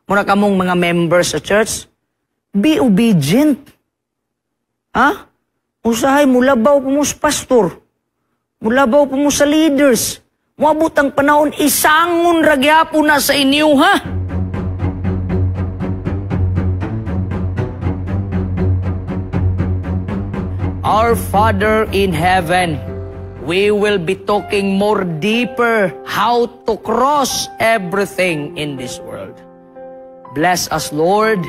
Muna kamong mga members sa church, be obedient. Ha? Usahay, mulabaw po mo sa pastor. Mulabaw po mo sa leaders. Muabot ang panahon, isangon ragyapo na sa inyo, ha? Our Father in heaven, we will be talking more deeper how to cross everything in this world. Bless us, Lord.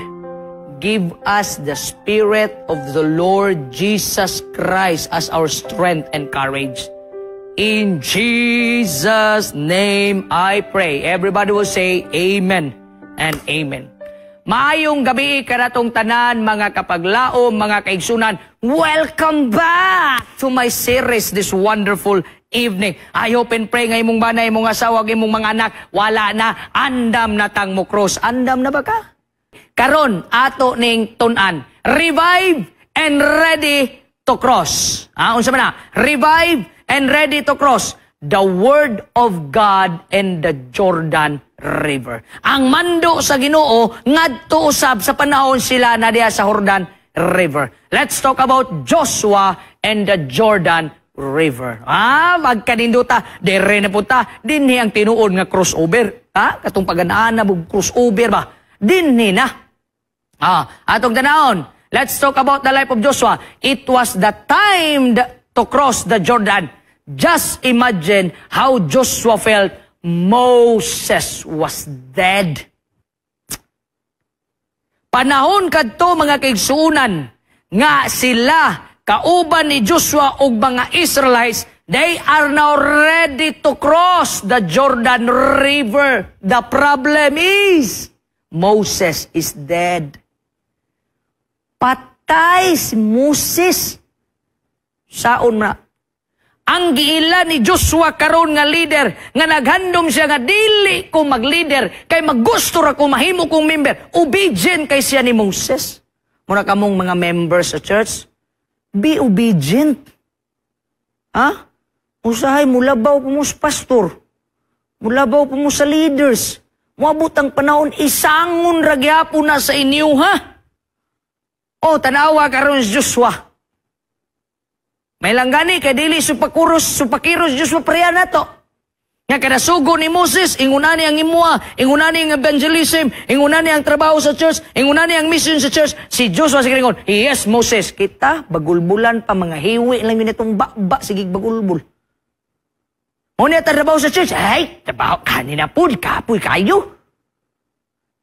Give us the Spirit of the Lord Jesus Christ as our strength and courage. In Jesus' name I pray. Everybody will say amen and amen. Maayong gabi kanatong tanan, mga kapaglaom, mga kaigsunan. Welcome back to my series this wonderful evening. I hope and pray nga imong banay, imong asawa, imong mga anak, wala na, andam na tang mo cross. Andam na ba ka? Karon ato ning tun-an. Revive and ready to cross. Unsa man na? Revive and ready to cross the Word of God and the Jordan River. Ang mando sa Ginoo ngadto usab sa panahon sila na diha sa Jordan River. Let's talk about Joshua and the Jordan River. Magkaninduta, dire na punta, dinhi ang tinuod nga crossover. Katong paganaan na crossover ba? Dinhi na. Atong tanawon, let's talk about the life of Joshua. It was the time to cross the Jordan. Just imagine how Joshua felt. Moses was dead. Panahon kadto mga kaigsuunan nga sila kauban ni Joshua ug mga Israelites, they are now ready to cross the Jordan River. The problem is Moses is dead. Patay si Moses. Saon na? Ang giila ni Joshua karon nga leader, nga naghandom siya nga dili ko mag-leader, kay maggusto ra ko mahimo kong member. Obedient kay siya ni Moses. Muna kamong mga members sa church, be obedient. Usahay, mulabaw po mo sa pastor. Mulabaw po mo sa leaders. Muabot ang panahon, isangon ragyapo na sa inyo, ha? Tanawa karon si Joshua. May langgani kay dili supakiros Joshua priya nato. Nga kanasugo ni Moses, ingunani ang imua, ingunani ang evangelism, ingunani ang trabaho sa church, ingunani ang mission sa church. Si Joshua sige ringon, yes Moses, kita bagulbulan pa mga hiwi lang yun itong bakba sigig bagulbul. Muna trabaho sa church, ay, trabaho kanina pud, kapoy kayo.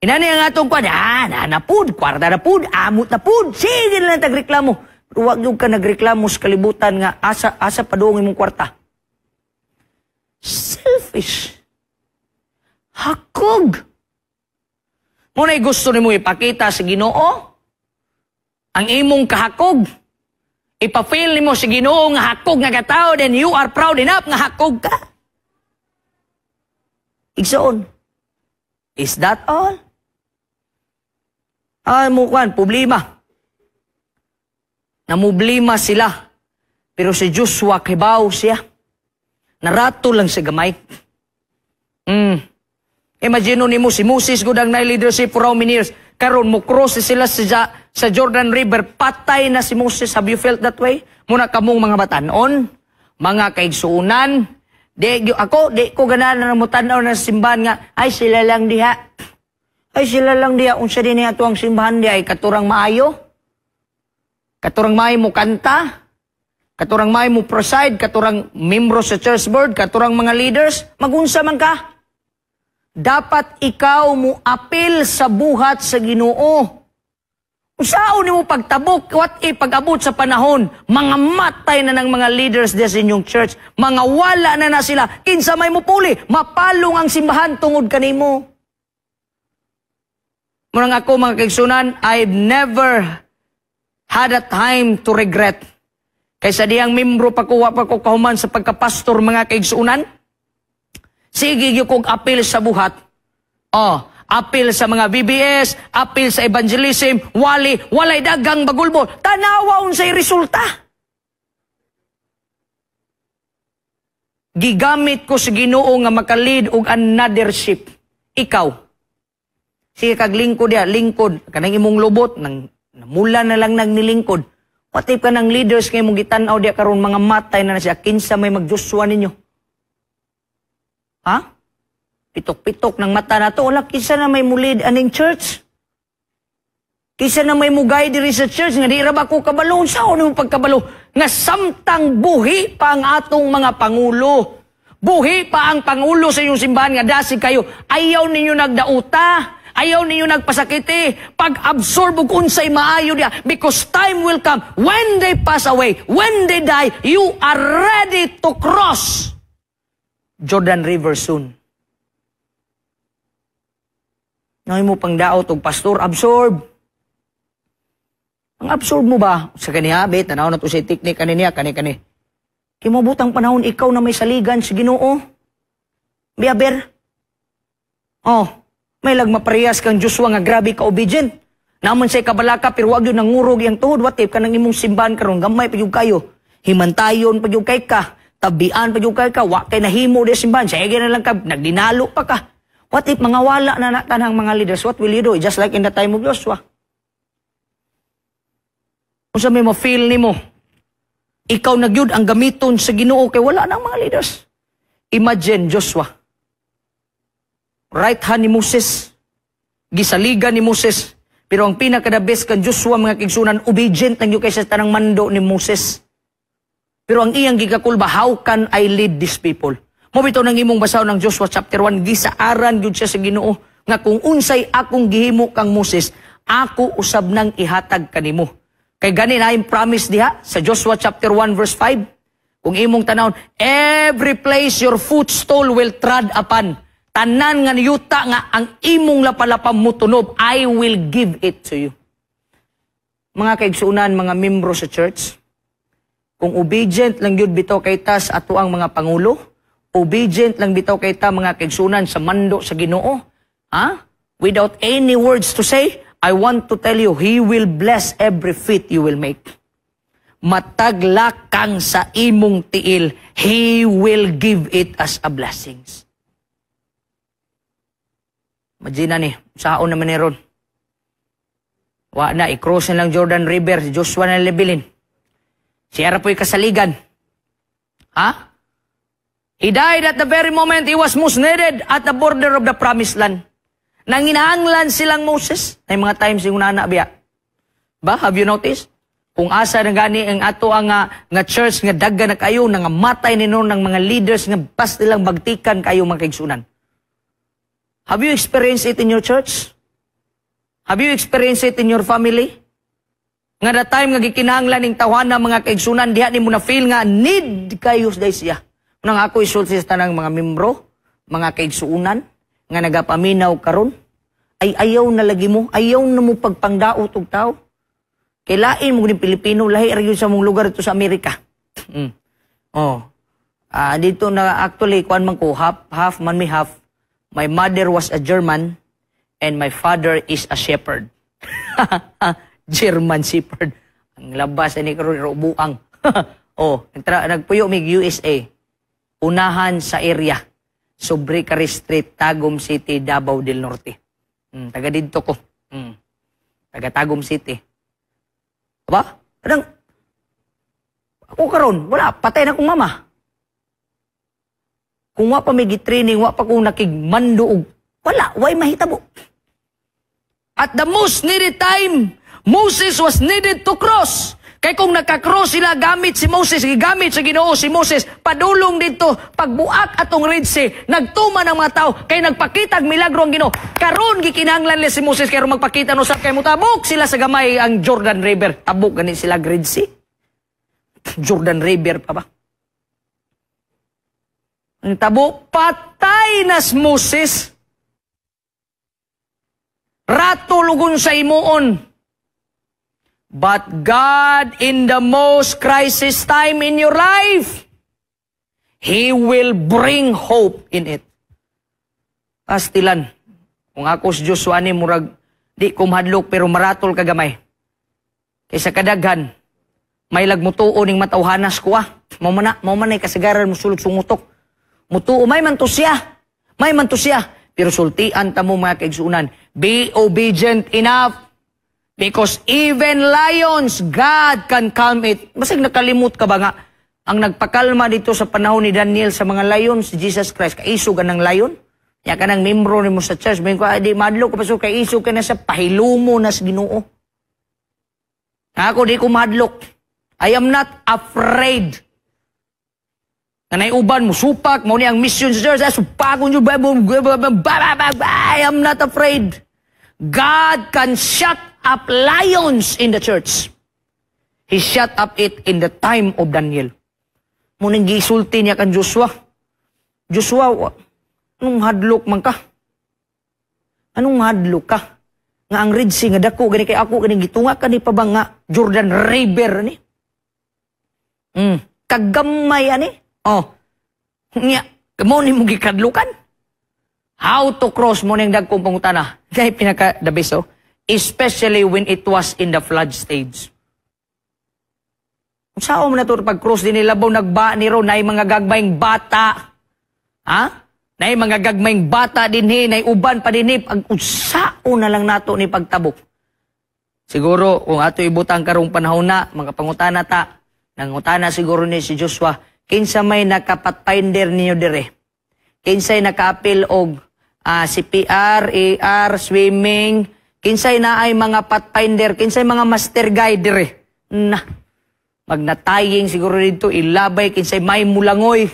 Inani ang atong kwan, nanapud, kwarta na pud, amot na pud, sige na lang tagreklamo. Huwag yung ka nagreklamo sa kalibutan nga asa padungin mong kwarta. Selfish. Hakog. Muna'y gusto ni mo ipakita sa Ginoo ang imong kahakog. Ipa-feel ni mo sa Ginoo nga hakog nga katao, then you are proud enough nga hakog ka. Igsoon. Is that all? Mukhaan, problema. Namublima sila. Pero si Joshua, kibaw siya. Narato lang sa gamay. Imagine ni mo, si Moses gudang na leadership for how many years. Karon mo cross sila sa Jordan River. Patay na si Moses. Have you felt that way? Muna kamong mga batanon, mga kaigsuunan. Di ko ganahan na mutanaw na simbahan nga, ay sila lang diha. Ay sila lang diha. Unsa din niya ito ang simbahan diha ay katurang maayo. Katurang may mo kanta, katurang may mo preside, katurang membro sa church board, katurang mga leaders, magunsa man ka. Dapat ikaw mo apil sa buhat sa Ginoo. Usaon ni mo pagtabok, pag-abot sa panahon, mga matay na ng mga leaders des inyong church, mga wala na sila, kinsa may mo puli, mapalong ang simbahan tungod kanimo. Murang ako mga kaigsunan, I've never had a time to regret. Kaysa diyang membro pa ko kahuman sa pagkapastor mga kaigsuunan. Sige yung kong apil sa buhat. Apil sa mga BBS, apil sa evangelism, walay dagang bagulbol. Tanawon sa'y resulta. Gigamit ko sa Ginoo nga makalid og another ship. Ikaw. Sige kaglingkod ya, lingkod. Kanang imong lubot, mula na lang nagnilingkod. What if ka ng leaders kayo mong gitanaw diya karon mga matay na siya, kinsa may mag-Joshua ninyo? Ha? Pitok-pitok ng mata na to. Wala, kinsa na may mulid aning church? Kinsa na may mugay diri sa church, nga di ra ba ko kabalo? Saan mo pagkabalo? Nga samtang buhi pa ang atong mga pangulo. Buhi pa ang pangulo sa inyong simbahan nga dasig kayo. Ayaw ninyo nagdauta. Ayaw ninyo nagpasakiti, pag-absorb og unsay maayo niya, because time will come, when they pass away, when they die, you are ready to cross Jordan River soon. Ngayon mo pang daot og pastor, absorb. Ang absorb mo ba? Sa kaniya, tanaw na to sa teknik kaniya, kani-kani. Kimabutang panahon, ikaw na may saligan sa Ginoo. Biaber. Oh. May lagmaparehas kang Joshua nga grabe ka obedient. Naman say kabalaka pero wag yun nangurog yang tuhod. What if ka nang imong simbahan karon gamay pa yung kayo. Himantayon pa yung kay ka. Tabian pa yung kay ka. Wa kay nahimo di simbahan. Sige na lang ka. Nagdinalo pa ka. What if mga wala na tanang mga leaders? What will you do? Just like in the time of Joshua. Kung sa may ma-feel ni mo, ikaw nagyud ang gamiton sa Ginoo kay wala nang mga leaders. Imagine Joshua. Right hand ni Moses, gisaligan ni Moses, pero ang pinaka-the-best kan Joshua mga kigsunan, obedient lang yung kaysa tanang mando ni Moses. Pero ang iyang gigakulba, how can I lead these people? Mabito nang imong basaw ng Joshua chapter 1, gisaaran yun siya sa Ginoo, nga kung unsay akong gihimo kang Moses, ako usab nang ihatag kanimo. Kay gani na yung promise diha sa Joshua chapter 1 verse 5, kung imong tanawon, every place your footstool will trod upon, tanan nga niyuta nga ang imong lapalapam mutunob, I will give it to you. Mga kaigsunan, mga membro sa church, kung obedient lang yun bitaw kay ta sa ato ang mga pangulo, obedient lang bitaw kay ta mga kaigsunan sa mando sa Ginoo, ha? Without any words to say, I want to tell you, He will bless every feat you will make. Mataglak kang sa imong tiil, He will give it as a blessings. Imagine ni, saan naman ni Ron? Wa na, i-cross na lang Jordan River, si Joshua na libilin. Siya po'y kasaligan. Ha? He died at the very moment he was most needed at the border of the promised land. Nanginahanglan silang Moses. Ay mga times yung nana biya. Ba, have you noticed? Kung asa na gani ang ato ang nga church nga dagga na kayo, nga matay nino ng mga leaders nga pas nilang bagtikan kayo mga kaigsunan. Have you experienced it in your church? Have you experienced it in your family? Nga the time nga gikinahanglan ning tawhan na mga kaigsunan, diha ni mo na feel nga need kayo dahil siya. Nang ako isulti sa tanang mga membro, mga kaigsunan, nga nagapaminaw karon, ay ayaw na lagi mo, ayaw na mo pagpangdaot og tao. Kailain mo din Pilipino, lahi ra sa mong lugar ito sa Amerika. Dito na actually, kuan man ko, half man may half. My mother was a German and my father is a shepherd. German shepherd. Ang labas ni karon buang. Nagpuyo mig USA. Unahan sa area. Sobrecari Street, Tagum City, Davao del Norte. Taga dito ko. Taga Tagum City. Aba? Ako karon, wala, patay na kong mama. Kung wa pa may gitraining, wa pa kong nakigmandoog, wala, way mahitabo. At the most needed time, Moses was needed to cross. Kaya kung nakakross sila, gamit si Moses, gigamit sa Ginoo si Moses, padulong dito, pagbuak atong Red Sea, nagtuma ng mga tao, kaya nagpakita milagro ang Ginoo. Karon gikinahanglan si Moses, kaya magpakita no sa kay mutabok sila sa gamay ang Jordan River. Tabok ganit sila Red Sea. Jordan River pa ba? Ang tabo, patay na si Moses. Ratulugon sa imuon. But God, in the most crisis time in your life, He will bring hope in it. Pastilan. Kung ako si Joshua ni murag, di kumhadlok pero maratol kagamay. Kaysa kadaghan, may lagmutuo ning matawhanas ko Maumanay kasagaran mo sulog sungutok. Mutuo, may manto siya. Pero sultian ta mo mga kaigsunan, be obedient enough. Because even lions, God can calm it. Basig nakalimot ka ba nga, ang nagpakalma dito sa panahon ni Daniel sa mga lions, si Jesus Christ, kaiso ka ng lion? Ya ka ng membro ni mo sa church, may ko, di madlo ka pa so, kaiso ka na sa pahilumo na sa Ginoo. Ako di ko madlok. I am not afraid. Kanay uban mo, supak, mo ni ang mission sa church, supakon yung I am not afraid. God can shut up lions in the church. He shut up it in the time of Daniel. Munang gisulti niya kan Joshua. Joshua, anong hadlok man ka? Anong hadlok ka? Nga ang Red Sea, nga dako, gani kay ako, gani gitunga ka ni pa ba nga Jordan River, ni? Kagamay, ani? Oh, nga, mo ni mong gikadlukan? How to cross mo nang dagkong pangutana? Kaya pinaka-the best, oh? Especially when it was in the flood stage. Kung saan mo na ito pag-cross din nilabaw nagba ni Ron, na mga gagmayng bata. Ha? Na mga gagmayng bata din na uban pa din pag-usao na lang nato ni pagtabok. Siguro, kung ato ibutang karong panahon na, mga pangutana ta, nangutana siguro ni si Joshua, kinsa may nakapatfinder niyo dire. Kinsay naka-apil og CPR, AR, swimming, kinsay na ay mga pathfinder, kinsay mga master guide dire. Na, magnataying siguro dito, ilabay, kinsay may mulangoy.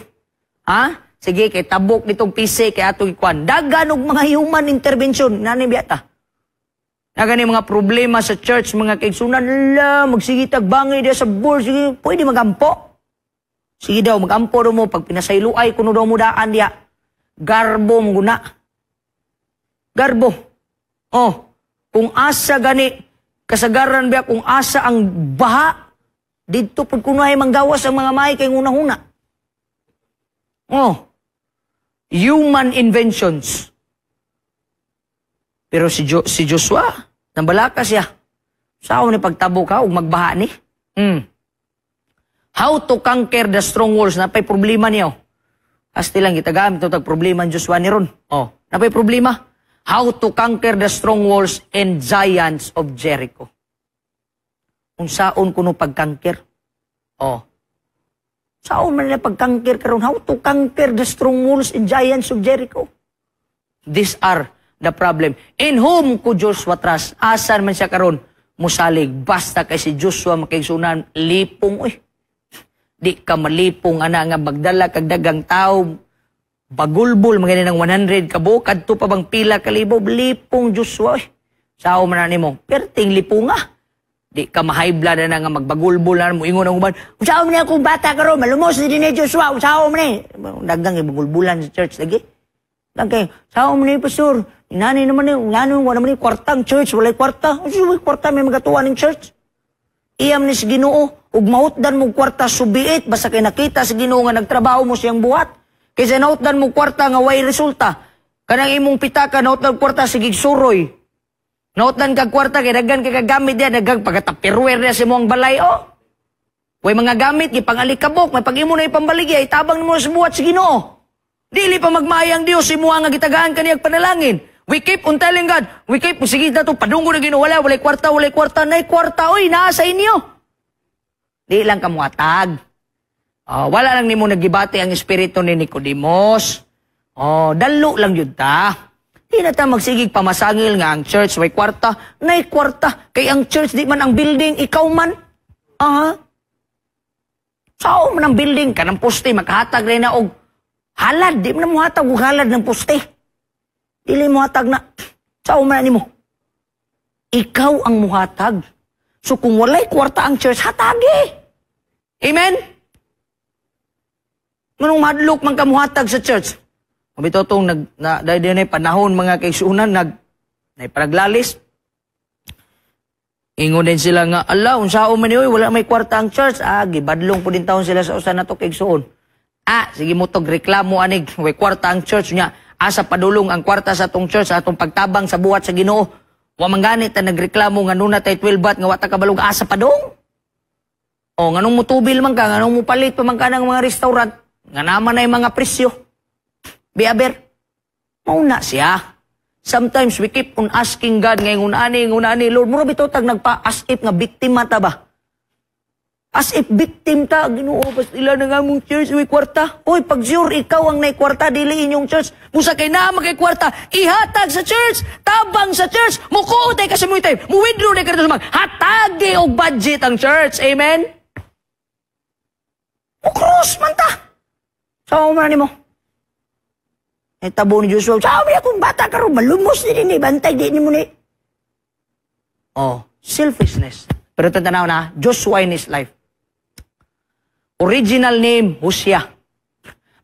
Ha? Sige, kay tabok nitong PC, kay atong ikwan. Dagan og mga human intervention, nanibiyata. Nagani mga problema sa church, mga kaigsunan, magsige tagbangay diya sa board, sige, pwede magampo. Sige daw, magampo daw mo, pag pinasayluay, kuno daw mo daan diya. Garbo mo guna. Garbo. Oh, kung asa gani, kasagaran biya, kung asa ang baha, dito pag kuno ay manggawas ang mga may kay una-una. Oh, human inventions. Pero si Joshua, nambalaka siya. Saan ni pagtabo ka o magbaha ni? How to conquer the strongholds? Napay problema niyo. Asti lang gitagamit ito tag-problema ng Joshua ni Ron. Oh, napay problema. How to conquer the strongholds and giants of Jericho. Kung saan kuno pagkangker. Oh. Saan man nila pagkangker karon? How to conquer the strongholds and giants of Jericho. These are the problem. In whom ko Joshua trust? Asan man siya karon? Musalig. Basta kay si Joshua makigsunan, lipong, di ka malipong, ana nga magdala kag dagang tao, bagulbol, mga ng 100 kabo, kadto pa bang pila kalibo, lipong Joshua, sao man na mo, perting lipong nga. Di ka ma-high blood na nga magbagulbol na mo, ingon ang uban, sao man niya kung bata ka ron, malumos din ni Joshua, sao man ni, dagang ibagulbulan sa church lagi. Dagang, sao man ni, pastor, inani naman ni, wala naman ni, kwartang church, walay kwarta, walay kwarta, may magatuan ng church. Iyam ni si Ginoo, ug mahutdan mo kwarta subiit, basta kay nakita si Ginoo nga nagtrabaho mo siyang buhat. Kaysa nahutdan mo kwarta nga way resulta. Kanang imong pitaka, nahutdan kwarta sige suroy. Nahutdan kag kwarta, kay daghan kay kagamit diya, daghan pagkatapirwer niya si mong balay, oh. Way mga gamit, ipangalikabok, may pag-imo na ipambaligya, itabang mo sa buhat si Ginoo. Dili pa magmayang Dios, imuha nga gitagaan kaniyag panalangin. We keep on telling God, we keep, sige na ito, padunggo na Ginoo, walay kwarta, nay kwarta, oy, nasa inyo. Di lang kamuatag. Wala lang nimo nagibati ang espiritu ni Nicodemos. Dalo lang yun ta. Di na ta magsigig pamasangil nga ang church, may kwarta, nay kwarta. Kay ang church, di man ang building, ikaw man. Sao man ang building, kanang poste, makahatag rin na og halad, di man mo hatag og halad ng poste. Dili mo hatag na, sao man nimo? Ikaw ang muhatag. So kung walay kwarta ang church, hatagi. Amen? Manong madlok man ka muhatag sa church. Mabito itong dahil na panahon mga kaisunan, naipaglalis. Ingon din sila nga, ala, unsao man niyo, wala may kwarta ang church. Gibadlong po din taon sila sa usan na to kaigsuon. Sige mo tog reklamo anig, may kwarta ang church niya. Asa padulong ang kwarta sa atong church, sa atong pagtabang sa buhat sa Ginoo. Wa mangganit na nagreklamo nga nuna tay 12 baht nga wata kabalog asa padong. Nganong mutubil man ka, nganong mupalit pa man ka ng mga restaurant, nga naman ay mga presyo. Biaber. Mauna siya. Sometimes we keep on asking God ngayon, ngunani, Lord, mura bitaw tag nagpa-as if nga biktima ta ba? As if victim ta, Ginoo, basta ila na nga mong church, may kwarta. Hoy, pag sure ikaw ang may kwarta, dili inyong church. Musa kay naman kay kwarta, ihatag sa church, tabang sa church, mukuutay ka sa mga time, muwidro na ka sa mga, hatagi o budget ang church. Amen? O cross man ta. Saan mo ni mo? Eh, tabo ni Joshua, saan mo akong bata ka rin, malumos din ni, bantay din mo ni. Oh, selfishness. Pero tanaw na, Joshua in his life. Original name, Hosea,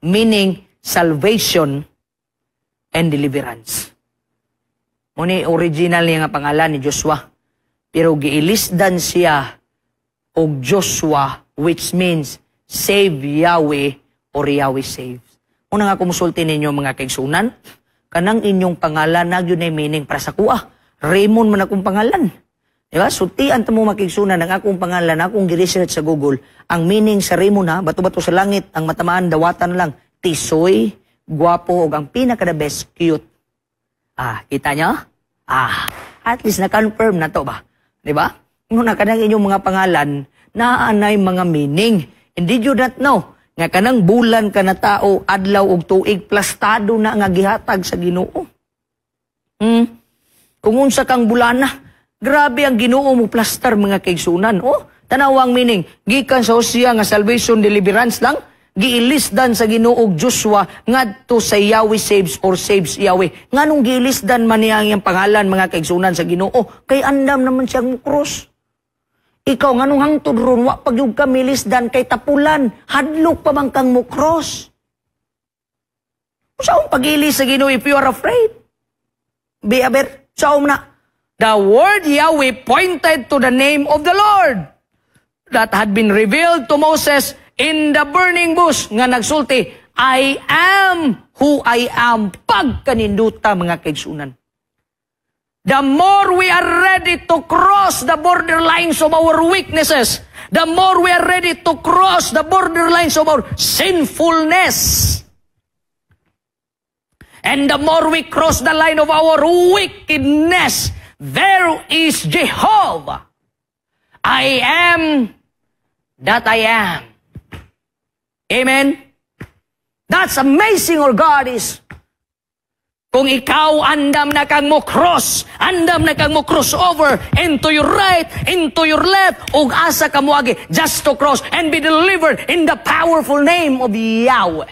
meaning salvation and deliverance. Muni original niya nga pangalan ni Joshua. Pero giilisdan siya og Joshua, which means save Yahweh or Yahweh saves. Una nga kumusulti ninyo mga kaigsunan, kanang inyong pangalan na yun ay meaning para sa kuha. Raymond man akong pangalan. Diba? Sultian ta mo makigsunan ng akong pangalan, akong gi-research sa Google. Ang meaning sa Raymond ha, bato-bato sa langit, ang matamaan, dawatan lang, tisoy, guwapo, o ang pinaka-the best, cute. Kita nyo? At least na-confirm na to ba? Diba? Nuna kanang inyong mga pangalan, naanay mga meaning. And did you not know? Nga kanang bulan ka na tao, adlaw og tuig, plastado na nga gihatag sa Ginoo. Kung unsa kang bulana, grabe ang Ginoo mo plaster mga kaigsunan. Tanawang meaning, gikan sa Hosea nga salvation deliverance lang, giilisdan sa Ginoo og Joshua ngadto sa Yahweh saves or saves Yahweh. Nganong giilisdan man niya ang pangalan mga kaigsunan sa Ginoo? Kay andam naman siyang cross. Ikaw, nganong hangtod ron, wa pag yung kamilisdan kay tapulan, hadlok pa man kang mo cross. Saan pag-ilis sa Ginoo if you are afraid? Be aber, saan na? The word Yahweh pointed to the name of the Lord that had been revealed to Moses in the burning bush nga nagsulti, I am who I am, pagkaninduta mga kaigsunan. The more we are ready to cross the borderlines of our weaknesses, the more we are ready to cross the borderlines of our sinfulness. And the more we cross the line of our wickedness, there is Jehovah. I am that I am. Amen? That's amazing our God is. Kung ikaw andam na kang mo cross, andam na kang mo cross over into your right, into your left, ug asa ka mo agi just to cross and be delivered in the powerful name of Yahweh.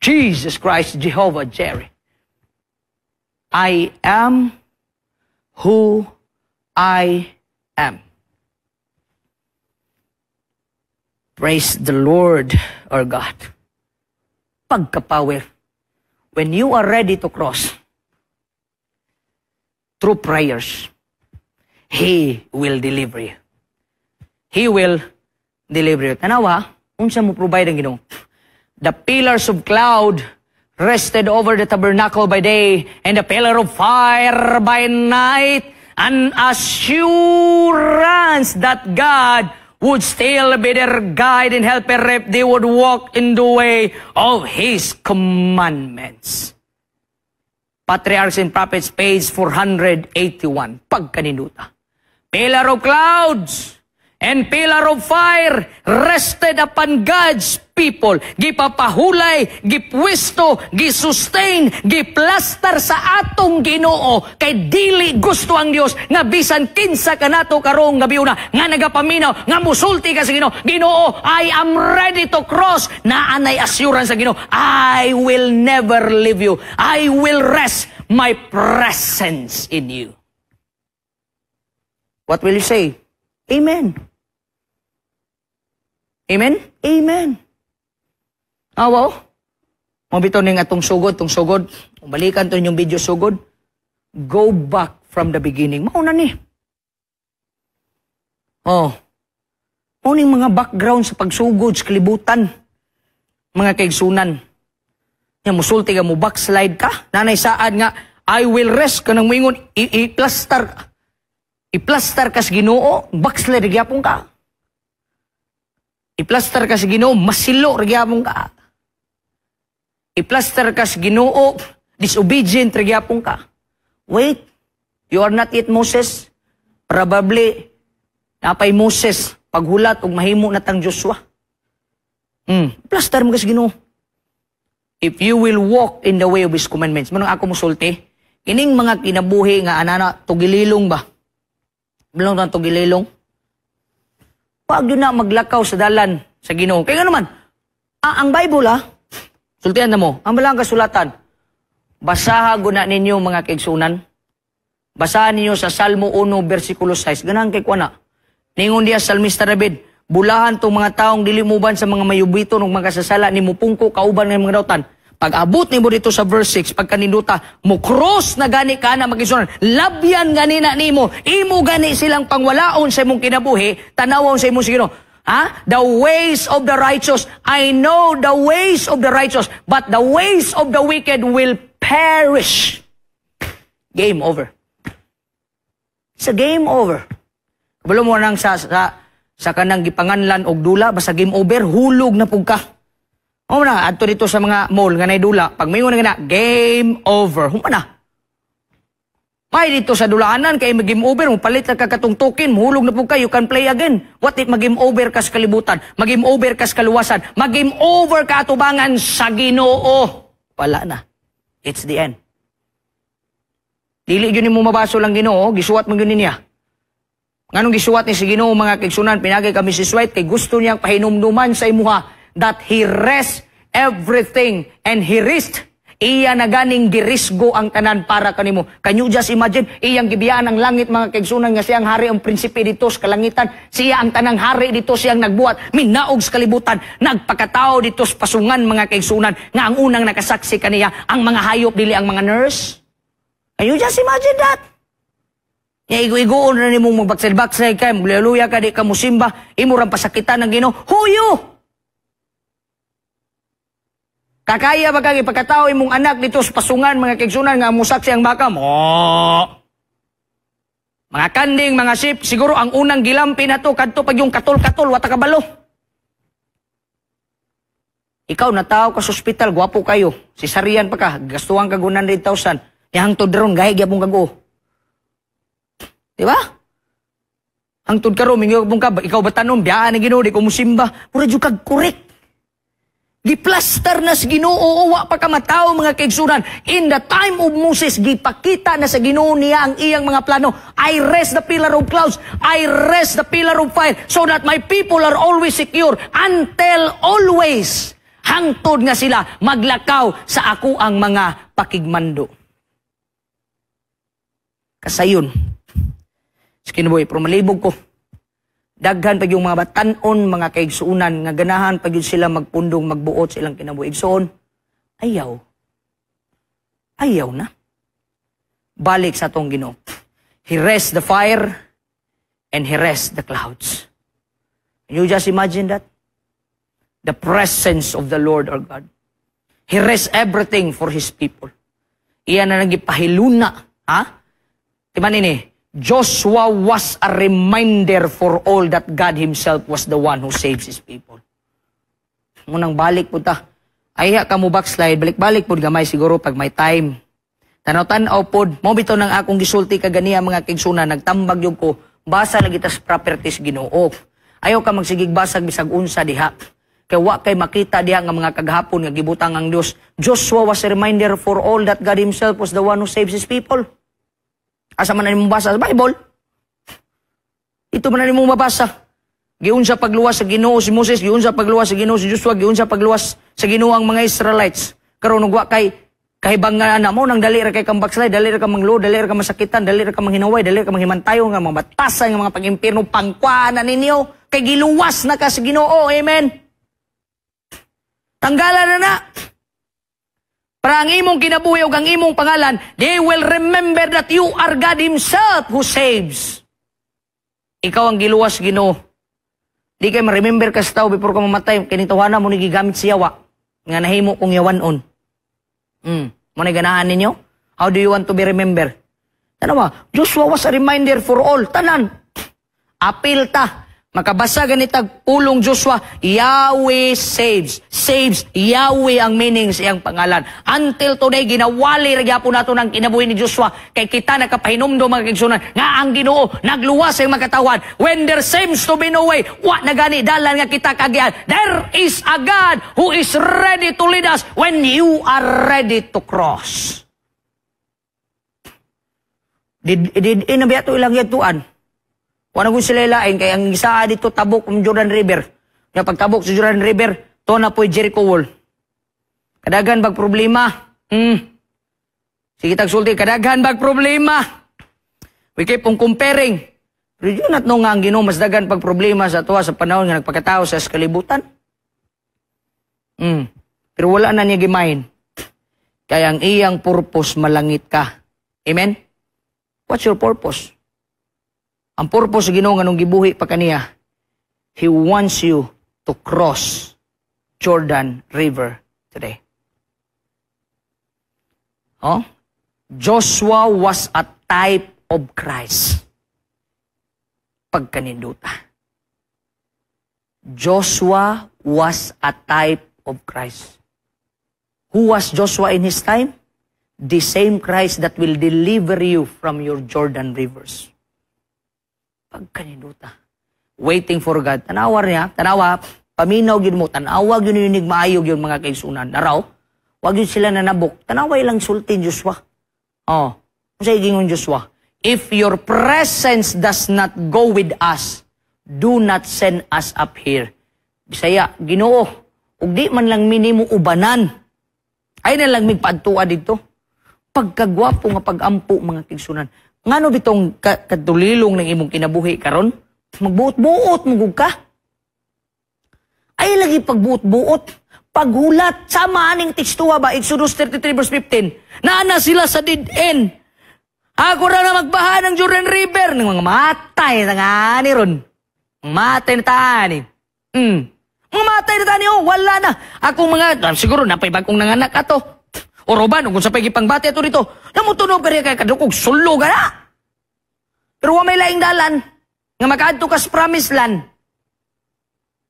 Jesus Christ, Jehovah Jireh. I am who I am. Praise the Lord our God. Pagka-power. When you are ready to cross, through prayers, He will deliver you. He will deliver you. Tanawa, unsa mo provide ang Ginoo? The pillars of cloud rested over the tabernacle by day, and the pillar of fire by night, an assurance that God would still be their guide and helper if they would walk in the way of His commandments. Patriarchs and Prophets, page 481. Pagkaninuta. Pillar of clouds and pillar of fire rested upon God's people. Gipapahulay, gipwisto, gisustain, giplastar sa atong Ginoo. Kay dili gusto ang Dios nga bisan kinsa kanato karong gabi una nga nagapaminaw, nga musulti ka sa Ginoo. Ginoo, I am ready to cross. Naanay assurance sa Ginoo. I will never leave you. I will rest my presence in you. What will you say? Amen. Amen? Amen. Wow. Mabito ning atong sugod, balikan to yung video sugod. Go back from the beginning. Mauna ni. Uning mga background sa pagsugod, sa kalibutan. Mga kaigsunan. Yan, musulti ka mo, backslide ka. Nanay saad nga, I will rest ka nang moingon, i-plaster ka sa Ginoo, backslide, magyapong ka. I-plaster ka sa Ginoo, masilo, magyapong ka. I-plaster ka sa Ginoo, Disobedient, magyapon ka. Wait, you are not yet Moses. Probably, napay Moses, paghulat og mahimo na tang Joshua. Plastar mo kasi Ginoo. If you will walk in the way of His commandments, manong ako musulti, ining mga kinabuhi nga anana, tugililong ba? Bilang ng tugililong? Pag yun na maglakaw sa dalan sa Ginoo. Kaya nga naman, ang Bible sultihan na mo, ang balang kasulatan, basahago na ninyo mga kaigsunan, basahan ninyo sa Salmo 1, versikulo 6, ganang kay kuana. Ningon diya Salmista David, bulahan tong mga taong dilimuban sa mga mayubito ng mga kasasala ni mupungko kauban ng mga dautan. Pag abot ni mo dito sa verse 6, pag kaninduta, mo cross na gani ka na magisunan, labyan gani na nimo, imo gani silang pangwalaon sa imong kinabuhi, tanawon sa imong sigino. The ways of the righteous, I know the ways of the righteous, but the ways of the wicked will perish. Game over. It's a game over. Kabalo mo nang sa kanang gipanganlan og dula, basta game over, hulog na pug ka. O na, adto dito sa mga mall nga nay dula, pag mayon na game over. Humana na. May dito sa dulaanan kay mag-game over, mo palit na kakatungtukin, hulog na pug ka, you can play again. What if mag-game over ka sa kalibutan, mag-game over ka sa kaluwasan, mag-game over ka atubangan sa Ginoo. Wala na. It's the end. Dili yun mo mabaso lang Ginoo, gisuwat mo yun niya. Nganong gisuwat ni si Ginoo mga kaigsunan, pinagay kami si White kay gusto niyang pahinumduman sa imuha that He rest everything and He risked. Iya na ganing girisgo ang tanan para kanimo. Can you just imagine, iyang gibiyaan ang langit mga kaigsunan nga siyang hari ang prinsipe dito sa kalangitan. Siya ang tanang hari dito siyang nagbuhat. Minaog sa kalibutan. Nagpakatao dito sa pasungan mga kaigsunan nga ang unang nakasaksi kaniya ang mga hayop dili ang mga nurse. Can you just imagine that? Igo-igoon na ni mong magbaksay-baksay ka, magluya ka, di ka musimba, imurang pasakitan ng Ginoo. Huyo! Kakaya ba kang ipagkatao imong anak dito sa pasungan, mga kaigsunan, nga musaksi ang baka mo? Mga kanding, mga sip, siguro ang unang gilampi na to, kadto pag yung katol-katol, wata kabalo. Ikaw, natao ka sa ospital, gwapo kayo, sisarian pa ka, gastuhan ka 100,000, yang tudron, gahig yapong kago. Diba? Ang tud karo mingo ka, ikaw ba tanom, biyaan ni Ginoo, di ko musimba. Pura jud kag korek. Giplastar na sa Ginoo, wa pa ka matao mga kaigsunan. In the time of Moses, gipakita na sa Ginoo niya ang iyang mga plano. I rest the pillar of clouds, I rest the pillar of fire, so that my people are always secure until always. Hangtod nga sila maglakaw sa ako ang mga pakigmando. Kasayon. Kinabuhi, pero malibog ko. Daghan pag yung mga batanon, mga kaigsuunan, nga ganahan pag yun sila magpundong, magbuot silang kinabuhi. Igsuon, ayaw. Ayaw na. Balik sa atong Ginoo. He rests the fire and He rests the clouds. Can you just imagine that? The presence of the Lord our God. He rests everything for His people. Iyan na nagipahiluna. Timan ini, Joshua was a reminder for all that God Himself was the one who saves His people. Munang balik po ta. Ayha ka mo backslide, balik-balik po gamay siguro pag may time. Tanaw-tanaw po, mo bitaw ng akong gisulti kaganiya mga kaigsunan, nagtambag yung ko, basa lagi tas properties Ginoo. Ayaw ka magsigig basag bisag unsa diha. Kaya wa kay makita diha nga mga kaghapon nga gibutang ang Dios. Joshua was a reminder for all that God Himself was the one who saves His people. Asa man na nimong basa sa Bible? Ito man na nimong mabasa. Giun sa pagluwas sa Ginoo si Moses, giun sa pagluwas sa Ginoo si Joshua, giun sa pagluwas sa Ginoo ang mga Israelites. Karon ug wa kay kahibang na mo nang dali ra kay kang backslide, dali ra ka manglo, dali ra ka masakitan, dali ra ka manghinaway, dali ra ka manghimantayo nga mga batasan nga mga pag-impierno pangkuana ninyo kay giluwas na ka sa Ginoo. Amen. Tanggalan na. Para ang imong kinabuhi o ang imong pangalan, they will remember that you are God Himself who saves. Ikaw ang giluwas Ginoo. Di kay ma-remember ka sa tao before ka mamatay, kinitawanan mo ni gigamit siya wa, nga nahimo kong yawanon. Mo na ganahan ninyo? How do you want to be remembered? Ano ba? Joshua was a reminder for all. Tanan. Apil ta. Makabasa ganitag pulong Joshua, Yahweh saves. Saves, Yahweh ang meaning sa iyang pangalan. Until today, ginawali ragyapon nato ng kinabuhi ni Joshua. Kay kita nakapahinomdo mga kaigsunan, nga ang Ginoo nagluwas ang makatawan. When there seems to be no way, wa na gani dalan nga kita kagian. There is a God who is ready to lead us when you are ready to cross. Inabiyato ilang yatuan. Wala kong sila ilain, kaya ang isa dito tabok ng Jordan River. Yung pagtabok sa Jordan River, to na po'y Jericho Wall. Kadagan bag problema. Sige tagsulti, kadagan bag problema. We keep on comparing. Pero yun at nung nga ang Ginoo, mas dagan pag problema sa tuwa sa panahon nga nagpakatao sa kalibutan. Pero wala na niya gimain. Kaya ang iyang purpose, malangit ka. Amen? What's your purpose? Ang purpose sa Ginoo nga nung gibuhi pa kaniya, He wants you to cross Jordan River today. Oh? Joshua was a type of Christ. Pagkaninduta. Joshua was a type of Christ. Who was Joshua in his time? The same Christ that will deliver you from your Jordan rivers. Pagkaninduta. Waiting for God. Tanawa niya, paminaw yun mo, tanawag yun yung maayog yung mga kaigsunan. Naraw, wag yun sila nanabok. Tanawa ilang sultin, Joshua. Oh, kung sa igingon Joshua, if your presence does not go with us, do not send us up here. Bisaya, Ginoo, ug di man lang minimo ubanan. Ay na lang migpaadtua dito. Pagkagwapo nga pagampo mga kaigsunan. Ngano bitong katulilong ng imong kinabuhi karon? Magbuot-buot mugug ka. Ay lagi pagbuot-buot, paghulat sama aning tekstuha ba Exodus 33 verse 15. Naana sila sa dead end. Ako na magbaha ng Jordan River ng mga matay na ni ron. Matay na tani. Mga matay na tani wala na. Ako mga siguro napay bagong nanganak ato. O Roban, kung sa pagipangbati ito dito, namutunog ka rin kay kadukog, sulog ka na. Pero wa may laing dalan, nga makaadto ka sa promised land.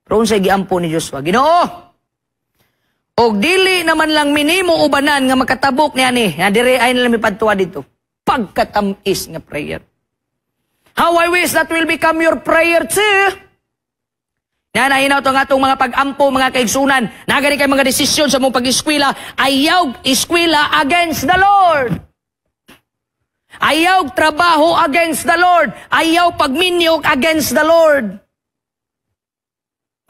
Pero sa giampo ni Joshua, Ginoo, og dili naman lang minimo ubanan nga makatabok niya ni, nga dire ay nalang mipadtuwa dito. Pagkatamis nga prayer. How I wish that will become your prayer too. Nanainaw ito nga itong mga pag-ampo, mga kaigsunan. Nagani kay mga desisyon sa mong pag-eskwila. Ayaw eskwila against the Lord. Ayaw trabaho against the Lord. Ayaw pagminyok against the Lord.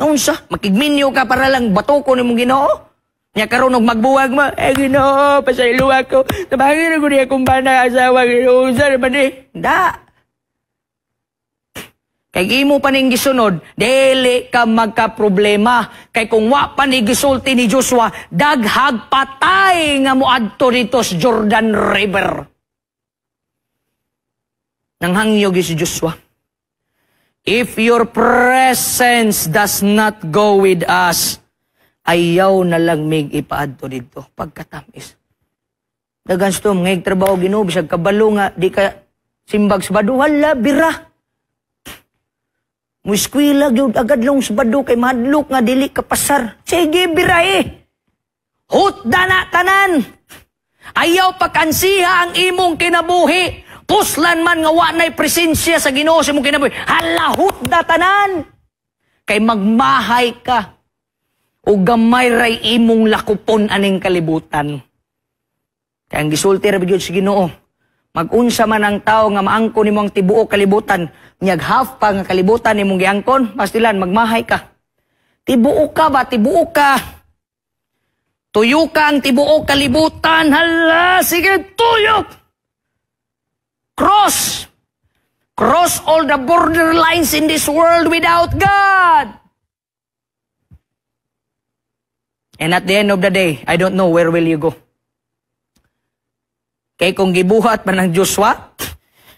Noon sa, makigminyo ka para lang batuko ni mong Ginoo. Nya karon og magbuwag mo, Ginoo, pasaylo ako. Tabangin ako niya kung ba na asawa, Ginoo. Saan ba ni? Da. Kay imo pa ning gisunod, dili ka magka-problema. Kay kung wa pa ni gisulti ni Joshua, daghag patay nga moadto dito sa Jordan River. Nanghangyo si Joshua. If your presence does not go with us, ayaw na lang mig ipaadto dito. Pagkatamis. Dagans to, mga trabaho Ginoo, bisag kabalo nga, di ka simbag sa bado, wala, bira. Muiskwila, gyud agad long sa bado, kay madlok nga, dili ka pasar. Sige, bira Hutda na tanan. Ayaw pakansiha ang imong kinabuhi. Puslan man nga wanay presensya sa Ginoo sa imong kinabuhi. Hala, hutda tanan. Kay magmahay ka. O gamay ray imong lakupon aning kalibutan. Kaya ang gisulti ra gyud sa Ginoo. Mag-unsa man ang tao nga maangkon nimo ang tibuok kalibutan, nyag half pa nga kalibutan nimong giangkon, pastilan magmahay ka. Tibuok ka ba? Tibuok ka. Tuyo ka ang tibuok kalibutan. Hala, sige, tuyok. Cross. Cross all the border lines in this world without God. And at the end of the day, I don't know where will you go. Kay kung gibuhat man ng Joshua,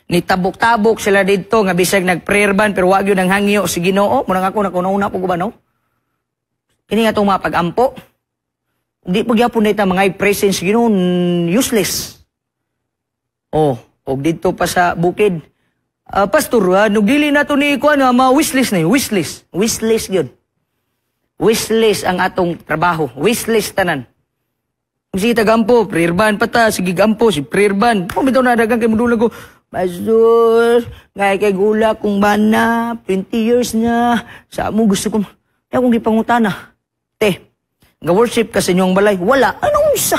nitabok-tabok sila dito, nga bisag nag-prayer ban, pero wag yun ang hangyo si Ginoo. Muna ako nakunauna po ko ba, no? Ini nga itong mga pag-ampo. Hindi po gyapon na ito mga presence si Ginoo, useless. O dito pa sa bukid, Pastor, nugdili na to ni Kuan, mga wishlist na yun. Wishlist. Wishlist yun. Wishlist ang atong trabaho. Wishlist tanan. Sige tagampo, prayer band pata, sige gampo, si prayer band. Kung bitaw na dagang kay mudulang ko, Pastor, ngay kay gula kong bana, 20 years na, sa mo gusto kong, akong gipangutana. Nga-worship ka sa inyong balay. Wala. Anong isa?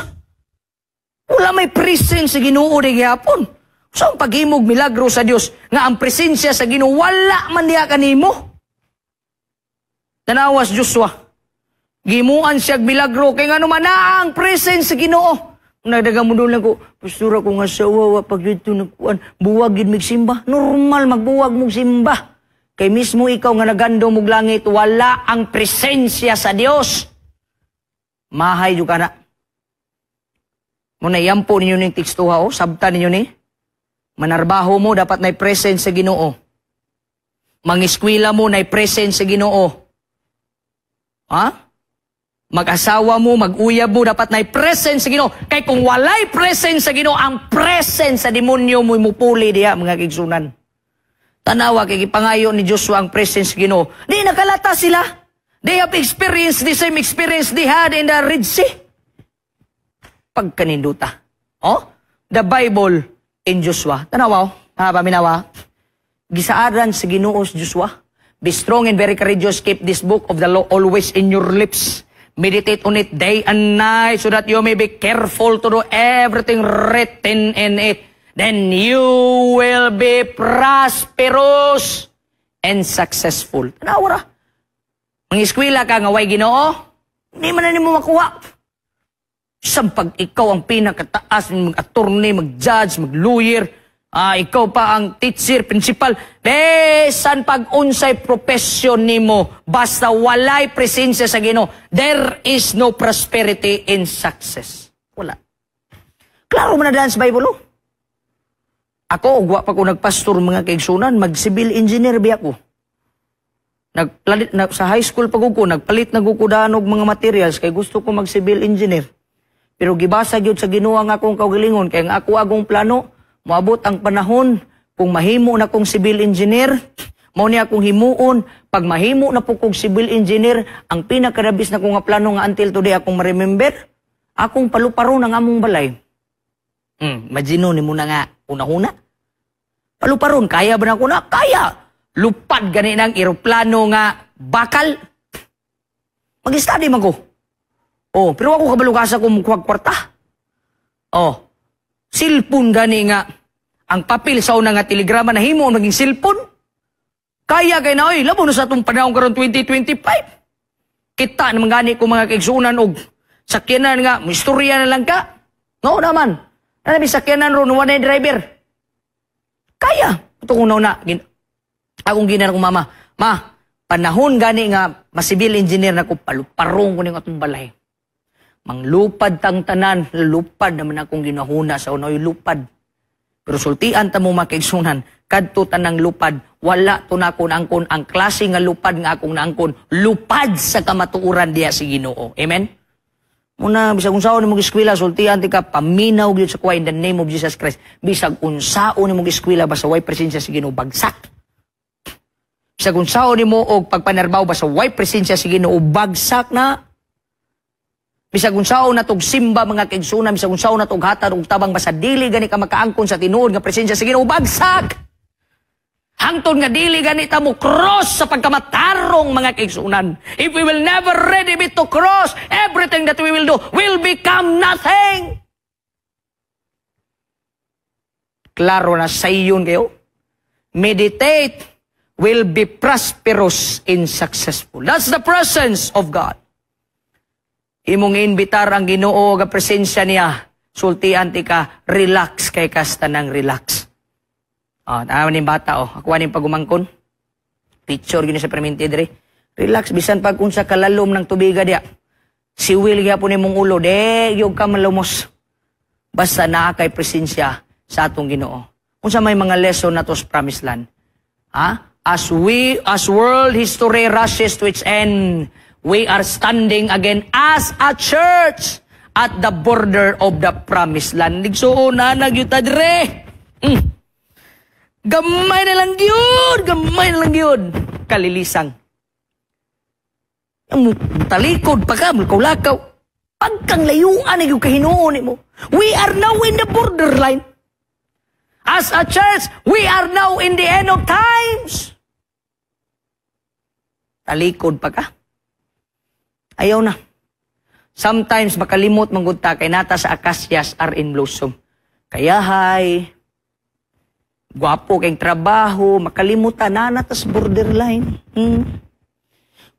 Wala may presence sa Ginoo ni gihapon. So, ang paghimog milagro sa Dios nga ang presensya sa Ginoo wala man diha kanimo. Tanawas Joshua. Gimuan siya milagro kay ngano man na ang presence sa Ginoo. Nagdagang mo doon lang ko, Pastor, ako nga sa wawa pag dito nagkuhan, buwag yun magsimba. Normal magbuwag mong simba. Kay mismo ikaw nga nagando mong langit, wala ang presensya sa Dios. Mahay yung ka na. Muna yampo ninyo ng tekstuha o, sabta ninyo ni. Manarbaho mo, dapat na'y presence sa Ginoo. Mangiskwila mo, na'y presence sa Ginoo. Ha? Mag-asawa mo, mag-uyab mo, dapat na'y presence sa Ginoo. Kaya kung walay presence sa Ginoo, ang presence sa demonyo mo mupuli diya, mga kigsunan. Tanawa, kay ipangayo ni Joshua ang presence sa Ginoo. Di nakalata sila. They have experienced the same experience they had in the Red Sea. Pagkaninduta. Oh, the Bible in Joshua. Tanawa, paminawa. Gisaaran sa Ginoo sa Joshua. Be strong and very courageous. Keep this book of the law always in your lips. Meditate on it day and night so that you may be careful to do everything written in it. Then you will be prosperous and successful. Tanawa ra. Mangiskwila ka nga way Ginoo, hindi man na mo makuha. Sampag ikaw ang pinakataas, mag-attorney, mag-judge, mag-lawyer, ikaw pa ang teacher, principal, besan pag-unsay profession nimo, basta walay presensya sa Ginoo, there is no prosperity in success. Wala. Klaro man na daan sa Bible, oh. Ako, ugwa pa ko nagpastor mga kaigsunan, mag-civil engineer biya ko. Sa high school pag ko, nagpalit na gukudanog mga materials kay gusto ko mag-civil engineer. Pero gibasa gyud sa Ginoo ang akong kaugalingon kay ang ako agong plano, moabot ang panahon kung mahimo na kong civil engineer, mao ni akong himuon, pag mahimo na po kong civil engineer, ang pinakadabis na kong plano nga until today akong ma-remember, akong paluparon ang among balay. Imagino ni mo na nga una-una. Paluparon, kaya ba na ako na? Kaya! Lupad gani ng eroplano nga bakal. Mag-study man ko. Oh, pero ako kabalugasa kung mukhang kwarta. Oh, cellphone gani nga. Ang papel sa una nga telegrama na himo naging cellphone. Kaya kay na, oy, labo na sa itong panahon karon 2025. Kita naman gani ko mga kaigsunan og sakyanan nga, istorya na lang ka. No naman. Nanabi sakyanan ron, one driver. Kaya. Ito kung na akong ginar kong mama, panahon gani nga, ma-civil engineer na ko, paluparong ko ng atong balay. Manglupad tang tanan, lupad naman akong ginahuna sa unoy lupad. Pero sultian ta mo makaigsunan, kadto tanang lupad, wala to na akong angkon, ang klase nga lupad nga akong naangkon, lupad sa kamatuuran diya si Ginoo. Amen? Muna, bisag unsaon ni mong eskwela, sultian ti ka, paminaw gyud sa kuwa in the name of Jesus Christ. Bisag unsaon ni mong eskwela, basta way presensya si Ginoo, bagsak. Bisag unsaon ni mo og pagpanarbaw ba sa way presensya si Ginoo bagsak na. Bisag unsaon na tog simba mga kaigsunan, bisag unsaon na tog hatad og tabang basta dili gani ka makaangkon sa tinuod nga presensya si Ginoo bagsak. Hangtod nga dili gani ta mo cross sa pagkamatarong mga kaigsunan. If we will never ready be to cross, everything that we will do will become nothing. Klaro na sa iyon kayo. Meditate will be prosperous and successful. That's the presence of God. Imong invitar ang Ginoo nga presensya niya, sultian ti ka, relax kay kasta nang relax. Tama ni bata, ako aning pagumangkon. Picture gini sa perminti diri. Relax, bisan pag unsa kalalom ng tubiga diya. Siwil gyapon imong ulo, yung ka malumos. Basta naa kay presensya sa atong Ginoo. Unsa may mga lesson na to sa Promised Land. As world history rushes to its end, we are standing again as a church at the border of the Promised Land. Ligsuon na nagyuta dire. Gamay na lang yun. Kalilisang. Ang talikod pa ka, lakaw. Pagkang layuan na yung kahinuon mo. We are now in the borderline. As a church, we are now in the end of times. Talikod pa ka. Ayaw na. Sometimes makalimot manggunta kay nata sa acacias are in blossom. Kaya gwapo kayong trabaho, makalimutan na natas borderline.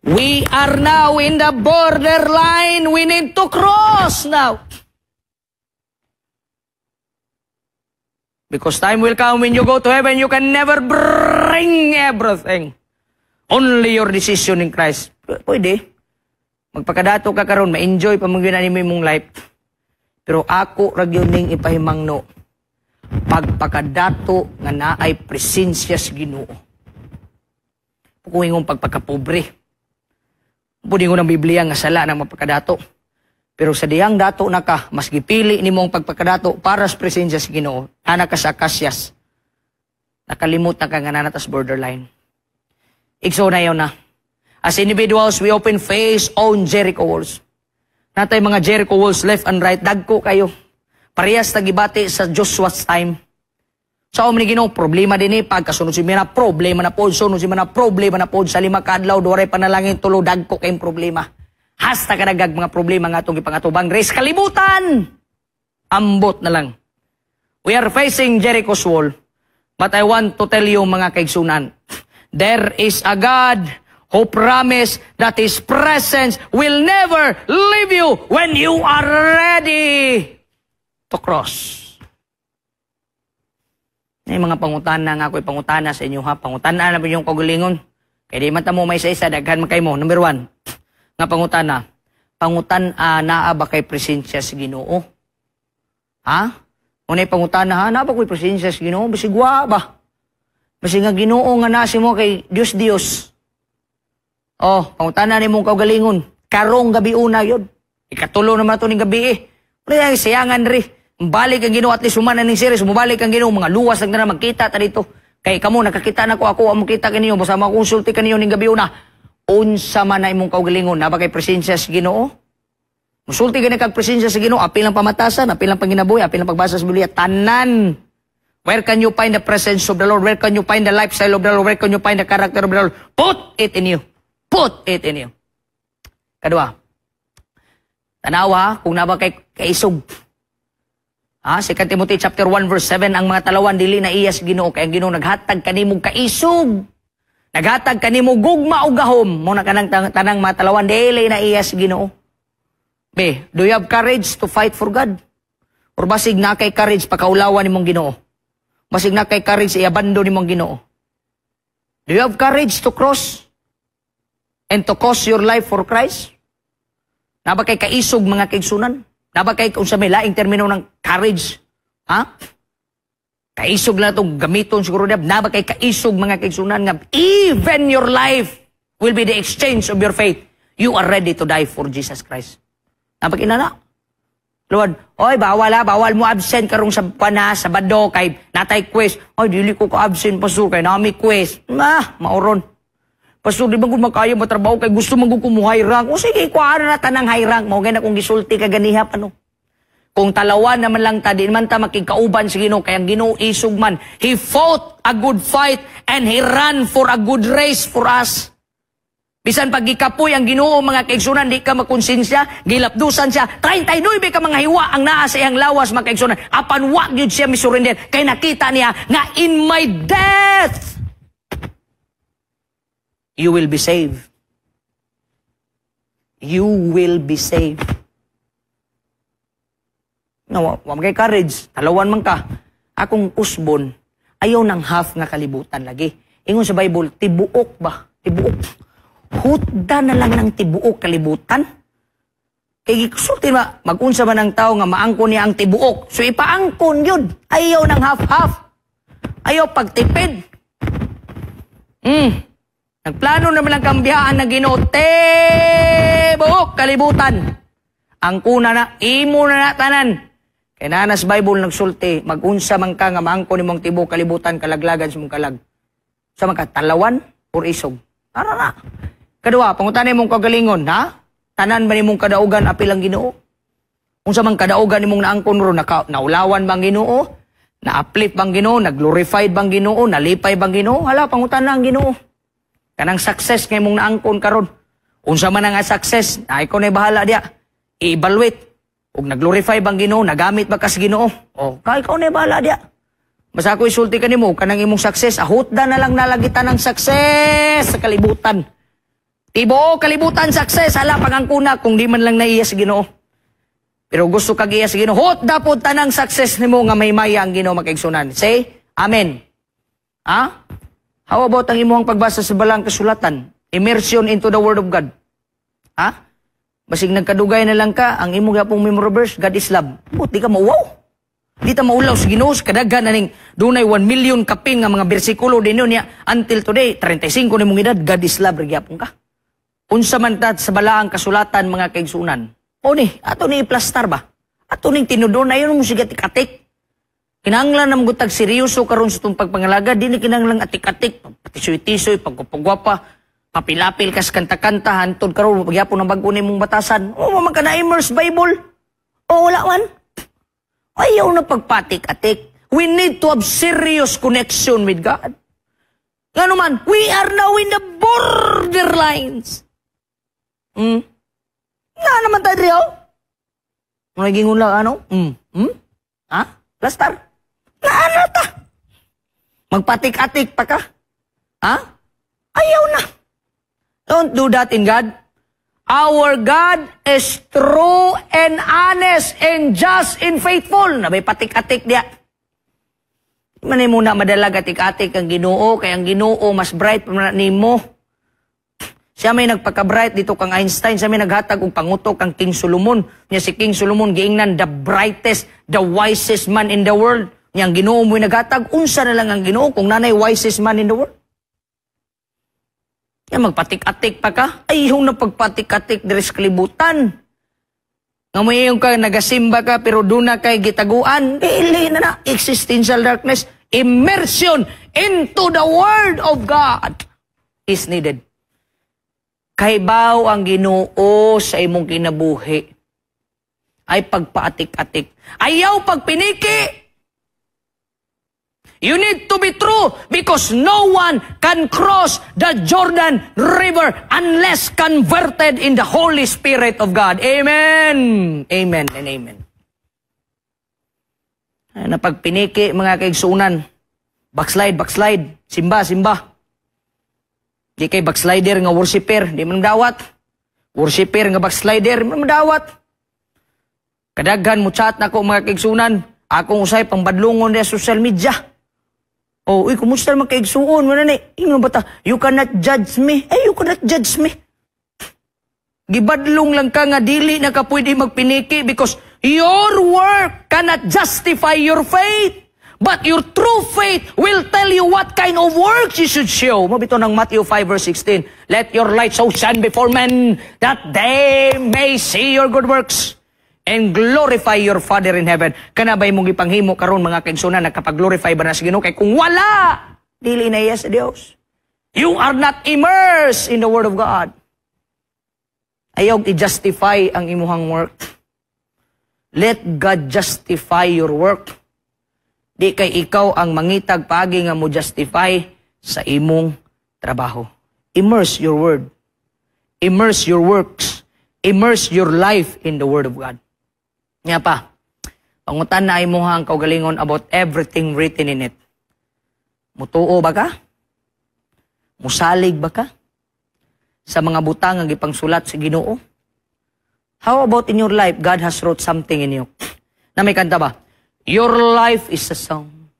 We are now in the borderline. We need to cross now. Because time will come when you go to heaven, you can never bring everything. Only your decision in Christ. Pwede. Magpakadato ka karon, ma-enjoy pa mong ginanimo mong life. Pero ako ragyon ning ipahimangno. Pagpakadato nga naay presensya sa Ginoo. Kung ingong pagpakapobre. Pwede ko ng Biblia nga sala ng mapagkadato. Pero sa diyang dato na ka, mas gipili ni mong pagpagkadato para sa presensya sa Ginoo. Anak ka sa akasyas. Nakalimut na ka nga nanatas borderline. Ikso na yun na. As individuals, we often face own Jericho walls. Natay mga Jericho walls left and right. Dagko kayo. Parehas tagibati sa Joshua's time. Sa ni Ginoo, problema din pagkasunod si Mina, problema na po, sunod si Mina, problema na po, sa 5 kaadlaw, duwaray panalangin, tulog, ko kayong problema. Hasta kadagag mga problema nga itong ipangatubang race, kalibutan! Ambot na lang. We are facing Jericho's wall, but I want to tell you mga kaigsunan, there is a God who promised that His presence will never leave you when you are ready to cross. May mga pangutana nga ako'y pangutana sa inyo ha. Pangutana na po yung kagalingon. Kaya di man mo may isa-isa, daghan man kayo mo. Number 1, nga pangutana. Naa ba kay presensya sa Ginoo? Ha? Unay pangutana ha, naa ba ko'y presensya sa Ginoo? Basigwa ba? Basig nga Ginoo nga nasi mo kay Diyos. Oh, pangutana ni mong kagalingon. Karong gabi una yun. Ikatulo naman ito ng gabi Wala yung sayangan rin. Balik ang Ginoo at least humanan ng series, mubalik ang Ginoo, mga luwas lang na magkita ta dito. Kay kamo nakakita na ako amo kita kaniyo, basta makonsulti kaniyo ning gabi una. Unsa man na imong kaugalingon, na ba kay presensya sa Ginoo? Musulti gani kag presensya sa Ginoo, apil lang pamatasan, apil lang panginabuhi, apil lang pagbasa sa Biblia, tanan. Where can you find the presence of the Lord? Where can you find the lifestyle of the Lord? Where can you find the character of the Lord? Put it in you. Put it in you. Kadua. Tanawa kung na ba kay kaisog. 2 Timothy chapter 1 verse 7, ang mga talawan dili na iyas Ginoo kay ang Ginoo naghatag kanimong kaisog. Naghatag kanimo gugma o gahom. Mo na kanang tanang mga talawan dili na iyas Ginoo. B, do you have courage to fight for God? Or basig na kay courage pakaulawan nimong Ginoo? Basig na kay courage iabando nimong Ginoo? Do you have courage to cross and to cost your life for Christ? Na ba kay kaisog mga kaigsunan? Naba kay kung sa may laing termino ng courage, ha? Kaisog na itong gamiton siguro na, naba kay kaisog mga kaigsunan nga, even your life will be the exchange of your faith. You are ready to die for Jesus Christ. Naba kinana? Lord, oy, bawal mo absent karong sa pana, sa bado, kay natay quest. Oy, dili ko ka-absent, pastor, kay nami quest. Mauron. Pastor, di ba kung makaya matrabaho kay gusto magkukumuhay rank? O sige, kuhaan na tanang high rank mo. Gana kung gisulti ka ganihap, ano? Kung talawan naman lang ta, di man ta makikauban sa Ginoo, kaya ang Ginoo isog man. He fought a good fight and He ran for a good race for us. Bisan pag gikapoy ang Ginoo, mga kaigsunan, di ka makonsensya, gilapdusan siya, 39 ka mga hiwa ang naa sa iyang lawas, mga kaigsunan. Apan wag yun siya misurrender, kay nakita niya nga in my death, you will be saved. You will be saved. No, wag kay courage. Talawan man ka. Akong usbon, ayaw ng half nga kalibutan lagi. Ingon sa Bible, tibuok ba? Tibuok. Hutda na lang ng tibuok kalibutan. Kaya gisulti ba, mag-unsa man ang tao nga maangkon niya ang tibuok. So ipaangkon yun. Ayaw ng half-half. Ayaw pagtipid. Nagplano naman ang kambiyaan na Ginoo, tibuok kalibutan. Ang kuna na, imo na tanan. Kaya nanas Bible nagsulti, mag-unsa man ka nga maangko ni mong tibo kalibutan kalaglagan sa mong kalag. Sa mga talawan or isog. Ara. Kadua, pangutanay mong kagalingon, ha? Tanan ba ni mong kadaugan apilang Ginoo? Unsa man kadaugan ni mong naangkon ro naulawan bang Ginoo? Na-uplift bang Ginoo? Na-glorified bang Ginoo? Nalipay bang Ginoo? Hala, pangutan ang Ginoo. Kanang success ngay mong naangkon karon. Unsa man nga success, ay ko na bahala diya. I-evaluate. Ug nag-glorify bang Ginoo, nagamit ba kas Ginoo? O, ikaw na bahala diya. Basta ako isulti ka nimo kanang imong success, ahutda na lang nalagitan ng success sa kalibutan. Tibo kalibutan success, hala pangangkuna kung di man lang naiya sa Ginoo. Pero gusto kag iya sa Ginoo, hutda pud tanang success nimo nga may maya ang Ginoo makaigsunan. Say, Amen. Ha? How about ang imong pagbasa sa balang kasulatan? Immersion into the Word of God. Ha? Basig nagkadugay na lang ka, ang imong yapong memory verse, God is love. Di ka mauwaw. Di ta maulaw sa Ginoo, kadaghan na ning dunay 1 million kapin nga mga bersikulo din niya. Until today, 35 ni mong edad, God is love, magyapon ka. Unsa man tat sa balaang kasulatan mga kaigsunan. O ni, ato ni i-plastar ba? Ato ning tinudon na yun mo siya atik-atik. Kinanglan na magutag seryoso karon sa itong pagpangalaga, di ni kinanglan atik-atik, patisoy-tisoy, pagkupagwapa, papilapil kas kanta-kanta, hantod karon pagyapon ng bago mong batasan. O, man ka na-immerse Bible. O, wala man. Ayaw na pagpatik-atik. We need to have serious connection with God. Nga naman, we are now in the borderlines. Nga naman tayo rin, oh. Naging lang, ano? Ha? Plastar? Nga na ta. Magpatik-atik pa ka? Ha? Ayaw na. Don't do that in God. Our God is true and honest and just and faithful. Nabay patik-atik diya. Manay muna madalag atik-atik ang Ginoo, kaya ang Ginoo mas bright pa ni mo. Siya may nagpaka-bright dito kang Einstein, siya may naghatag og pangutok kang King Solomon. Niya si King Solomon giingnan the brightest, the wisest man in the world. Niya ang Ginoo mo'y naghatag, unsa na lang ang Ginoo kung nanay wisest man in the world. Yan, magpatik-atik pa ka? Ay, yung napagpatik-atik dari sa kalibutan. Ngamoy yung ka, nagasimba ka, pero doon na kay gitaguan. Dili na existential darkness. Immersion into the Word of God is needed. Kaibaw ang Ginoo sa imong kinabuhi ay pagpaatik-atik. Ayaw pagpiniki. You need to be true because no one can cross the Jordan River unless converted in the Holy Spirit of God. Amen. Amen and amen. Napagpiniki mga kaigsunan. Backslide. Simba. Di kay backslider nga worshiper, di man dawat. Worshiper nga backslider, di man dawat. Kadaghan mo chat na ko mga kaigsunan. Akong usay pangbadlungon sa social media. Oh, kumusta naman kaigsuon? Wala na, ingon ba ta? You cannot judge me. You cannot judge me. Gibadlong lang ka nga dili na ka pwede magpiniki because your work cannot justify your faith. But your true faith will tell you what kind of works you should show. Mabito ng Matthew 5 verse 16. Let your light so shine before men that they may see your good works and glorify your Father in heaven. Kanabay mong ipanghimo karon mga kaigsunan, nakapag-glorify ba na sa Ginoo? Kay kung wala, dili na iya sa Dios. You are not immersed in the Word of God. Ayaw i-justify ang imuhang work. Let God justify your work. Di kay ikaw ang mangitag paagi nga mo justify sa imong trabaho. Immerse your word. Immerse your works. Immerse your life in the Word of God. Nga pa, pangutan na imuhang kaugalingon about everything written in it. Mutuo ba ka? Musalig ba ka? Sa mga butang ang ipangsulat sa Ginoo? How about in your life, God has wrote something in you? Na may kanta ba? Your life is a song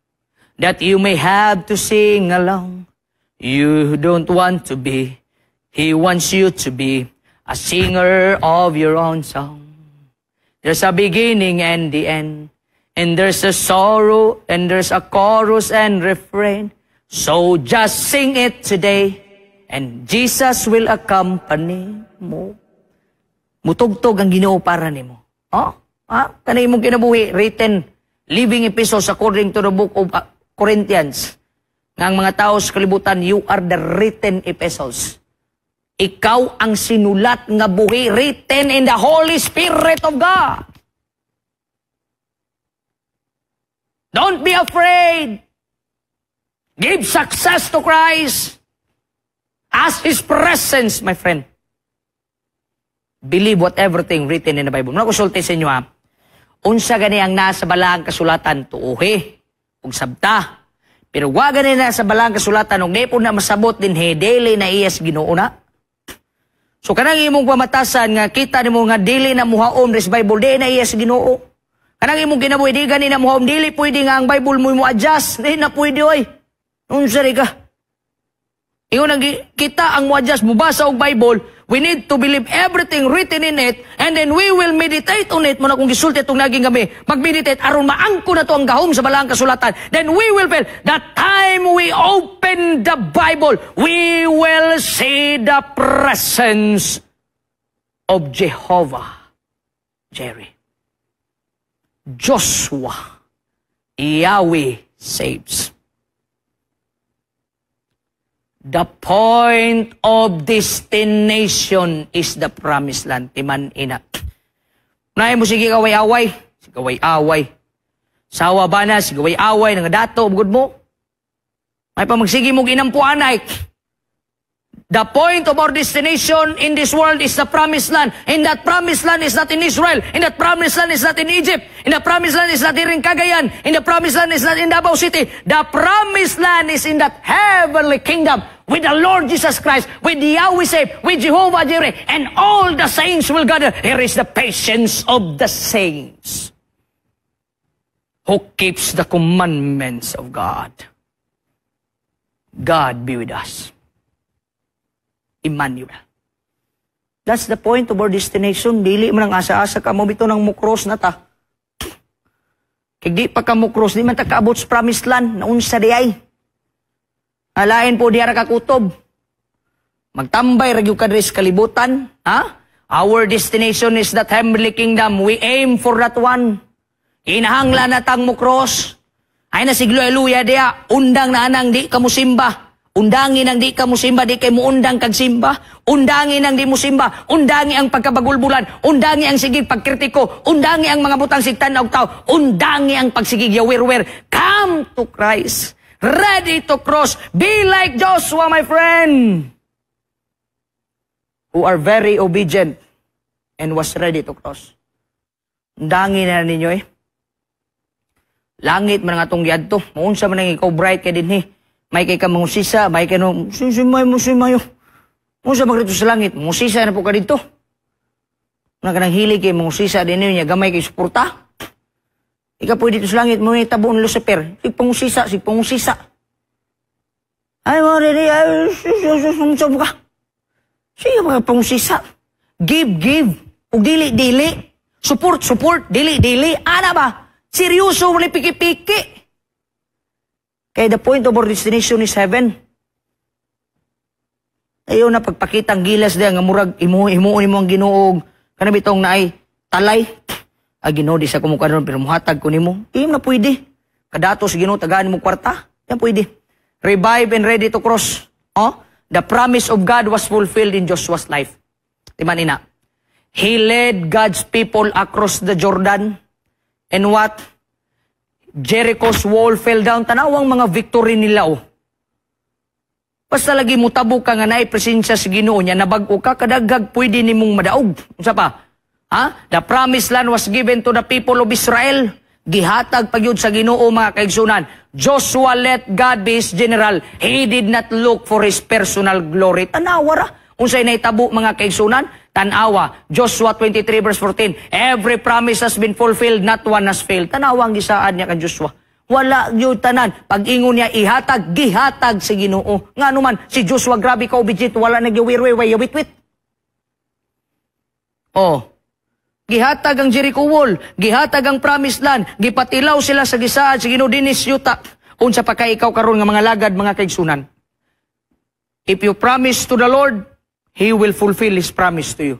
that you may have to sing along. You don't want to be, He wants you to be a singer of your own song. There's a beginning and the end. And there's a sorrow, and there's a chorus and refrain. So just sing it today, and Jesus will accompany mo. Mutugtog ang Ginoo para nimo. Ha? Kanay mong kinabuhi, written, living epistles according to the book of Corinthians. Nga ang mga tao sa kalibutan, you are the written epistles. Ikaw ang sinulat nga buhi, written in the Holy Spirit of God. Don't be afraid. Give success to Christ. Ask His presence, my friend. Believe whatever thing written in the Bible. Muna ko sulti sa inyo ha. Unsa gani ang nasa balang kasulatan, tuuhi, ug sabta. Pero wa gani na sa balang kasulatan, ug di po na masabot din dili na iyas Ginoo na. So kanang imong pamatasan nga kita nimo nga dili na muhaom res Bible, di na iyas Ginoo. Kanang imong kinabuhi, di gani na muhaom, dili pwede nga ang Bible mo adjust, di na pwede oy. Unsa ri ka? Ingon ang kita ang mo-adjust, mubasa og Bible, we need to believe everything written in it, and then we will meditate on it. Muna kung gisulti itong naging kami, mag-meditate, aron maangko na to ang gahom sa balang kasulatan. Then we will feel, that time we open the Bible, we will see the presence of Jehovah. Jerry. Joshua. Yahweh saves. The point of destination is the promised land. Timan ina. Unahin mo sige kaway-away. Sige kaway-away. Sawa ba na? Sige kaway-away. Nangadato. Bugod mo. May pamagsige mong inampuanay. The point of our destination in this world is the promised land. And that promised land is not in Israel. And that promised land is not in Egypt. And the promised land is not here in Cagayan. And the promised land is not in Davao City. The promised land is in that heavenly kingdom with the Lord Jesus Christ, with the Yahweh Save, with Jehovah Jireh, and all the saints will gather. Here is the patience of the saints who keeps the commandments of God. God be with us. Emmanuel. That's the point of our destination. Dili man ang asa-asa ka mo bito ng mukros na ta. Kaya di pa ka mukros, di man ta kaabot sa promised land na unsa di ay. Alain po diara ka kutob. Magtambay ragyo ka dres kalibutan. Ha? Our destination is that heavenly kingdom. We aim for that one. Inahangla na tang mukros. Ay na siglo eluya dia. Undang na anang di ka musimba. Undangin ang di ka musimba, di kay muundang kag simba. Undangin ang di musimba, undangi ang pagkabagulbulan, undangi ang sigig pagkritiko, undangi ang mga butang sigtan og tao, undangi ang pagsigig yawir-wir. Come to Christ, ready to cross. Be like Joshua, my friend, who are very obedient and was ready to cross. Undangin na ninyo eh. Langit man nga itong yadto, maunsa man ang ikaw bright ka din eh. May kay ka mangusisa, may kay no, musimayo. Musa magrito sa langit, musisa na po ka dito. Una ka nang hili kay mangusisa din niya, gamay kay suporta. Ika po dito sa langit, mo tabo ng Lucifer. Sigpangusisa. Ay, mo rin, sumsum ka. Sige mga pangusisa. Give. Ug dili. Support, dili. Ana ba? Seryoso, wala piki-piki. Kaya the point of our destination is heaven. Ayaw na pagpakitang gilas diya nga murag imuon ang Ginuog. Kana bitong naay talay. Ginoo di sa kumukha ron pero muhatag ko nimo. Im na pwede. Kadato sa Ginoo tagaan mo kwarta. Yan pwede. Revive and ready to cross. Oh? The promise of God was fulfilled in Joshua's life. Timan ina. He led God's people across the Jordan. And what? Jericho's wall fell down. Tanawang mga victory nila oh. Basta lagi mo tabo ka nga naay presensya sa Ginoo niya, nabag-o ka, kadagag pwede nimong madaog. Unsa pa? Ha? The promised land was given to the people of Israel. Gihatag pagyud sa Ginoo mga kaigsunan. Joshua let God be his general. He did not look for his personal glory. Tanawa ra. Unsay nahitabo mga kaigsunan? Tanawa. Joshua 23 verse 14. Every promise has been fulfilled, not one has failed. Tanawa ang gisaan niya kan Joshua. Wala gyud tanan. Pag-ingon niya ihatag, gihatag si Ginoo. Nga naman si Joshua grabe ka obedient, wala nagyawir-wir, yawit-wit. Oh. Gihatag ang Jericho wall, gihatag ang promised land, gipatilaw sila sa gisaad si Ginoo dinis yuta. Unsa pa kay ikaw karon nga mga lagad mga kaigsunan? If you promise to the Lord, He will fulfill His promise to you.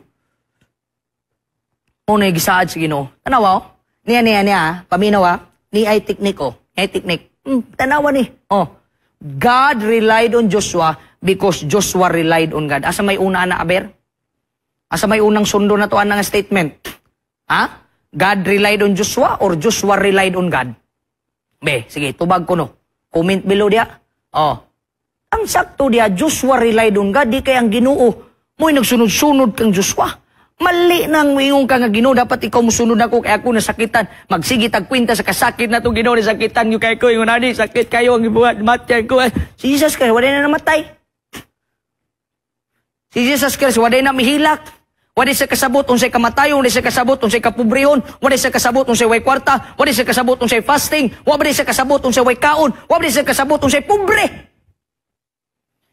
Muna gisaad sa Ginoo. Tanawa, oh. Niya, paminawa, ni ay teknik, oh. Ay teknik. Tanawa ni. Oh. God relied on Joshua because Joshua relied on God. Asa may una na, aber? Asa may unang sundo na to anang statement? Ha? God relied on Joshua or Joshua relied on God? Be, sige, tubag ko no. Comment below dia. Oh. Ang sakto dia, Joshua relied on God, di kayang Ginoo. Mo'y nagsunod-sunod kang Joshua. Mali nang ingong ka nga Ginoo, dapat ikaw musunod ako kay ako nasakitan. Magsige tagkwenta sa kasakit na itong Ginoo, nasakitan yung kay ko, yung nani, sakit kayo, ang ibuhat, matyan ko. Si Jesus Christ, wala na namatay. Si Jesus Christ, wala na mihilak. Wala sa kasabot, unsay kamatayon, wala sa kasabot, unsay kapobrehon, wala sa kasabot, unsay way kwarta, wala sa kasabot, unsay fasting, wala sa kasabot, unsay way kaon, wala sa kasabot, unsay pobre.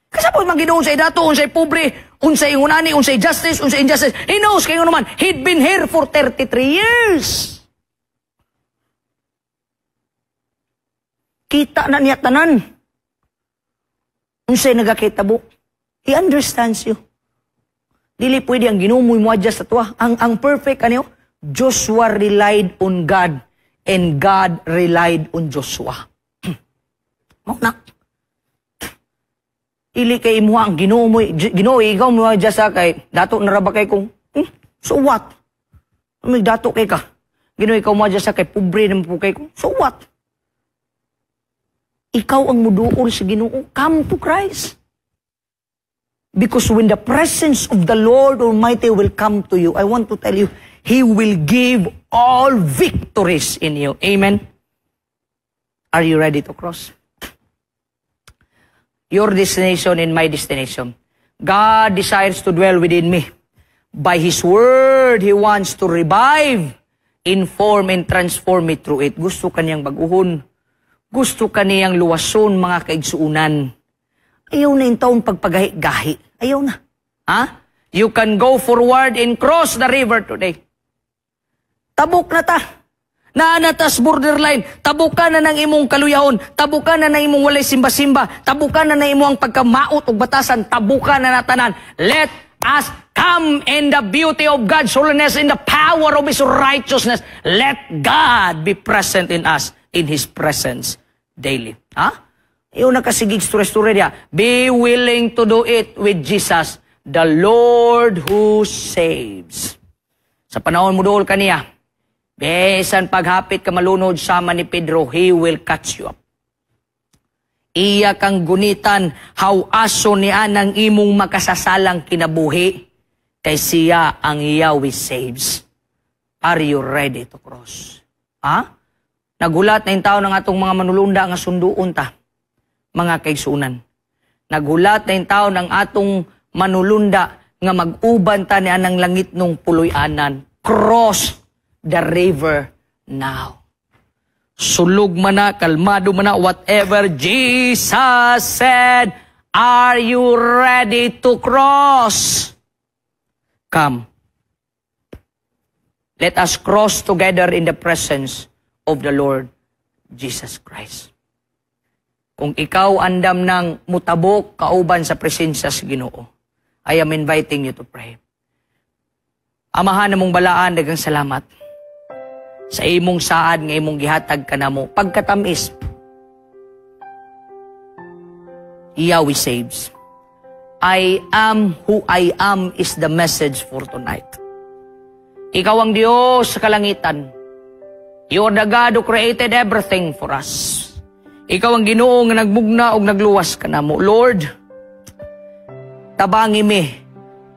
Kasabot man Ginoo unsay dato, unsay pobre, unsay ingunani, unsay justice, unsay injustice. He knows kayo naman, he'd been here for 33 years. Kita na niya tanan. Unsay nagakitabo. He understands you. Dili pwede ang Ginoo mo adjust sa tuwa. Ang perfect ano, Joshua relied on God and God relied on Joshua. Mauna. Ili kay mo ang Ginoo mo, Ginoo ikaw mo adjust sa kay dato naraba kay kung so what? May dato kay ka. Ginoo ikaw mo adjust sa kay pobre na po kay kung so what? Ikaw ang muduol sa Ginoo, come to Christ. Because when the presence of the Lord Almighty will come to you, I want to tell you, He will give all victories in you. Amen? Are you ready to cross? Your destination and my destination. God desires to dwell within me. By His Word, He wants to revive, inform, and transform me through it. Gusto kaniyang baguhon. Gusto kaniyang luwason, mga kaigsuunan. Ayaw na yung taon pagpagahi-gahi. Ayaw na. Ha? You can go forward and cross the river today. Tabok na ta. Naanatas borderline. Tabukan na ng imong kaluyahon. Tabukan na ng imong walay simba-simba. Tabukan na ng imong pagkamaot o batasan. Tabukan na natanan. Let us come in the beauty of God's holiness, in the power of His righteousness. Let God be present in us, in His presence daily. Ha? Yung nakasigig story niya, be willing to do it with Jesus, the Lord who saves. Sa panahon mo dool kaniya, besan paghapit ka malunod sama ni Pedro, He will catch you up. Iya kang gunitan, hawaso niya ng imong makasasalang kinabuhi, kay siya ang Yahweh saves. Are you ready to cross? Ha? Nagulat na yung tao ng atong mga manulunda nga sunduon ta. Mga kaigsuunan. Naghulat na yung tao ng atong manulunda nga mag-uban ta ni anang langit nung puloy-anan. Cross the river now. Sulog man na, kalmado man na, whatever Jesus said, are you ready to cross? Come. Let us cross together in the presence of the Lord Jesus Christ. Kung ikaw andam ng mutabok, kauban sa presensya sa Ginoo, I am inviting you to pray. Amahan na mong balaan, dagang salamat. Sa imong saad, nga imong gihatag ka na mo. Pagkatamis, Yahweh saves. I am who I am is the message for tonight. Ikaw ang Diyos sa kalangitan. You are the God who created everything for us. Ikaw ang Ginoo nga nagbugna o nagluwas ka na mo. Lord, tabangi me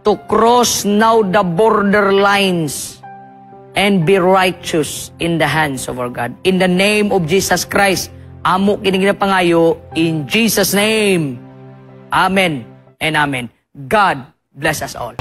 to cross now the border lines and be righteous in the hands of our God. In the name of Jesus Christ, amo kining ginapangayo, in Jesus' name. Amen and amen. God bless us all.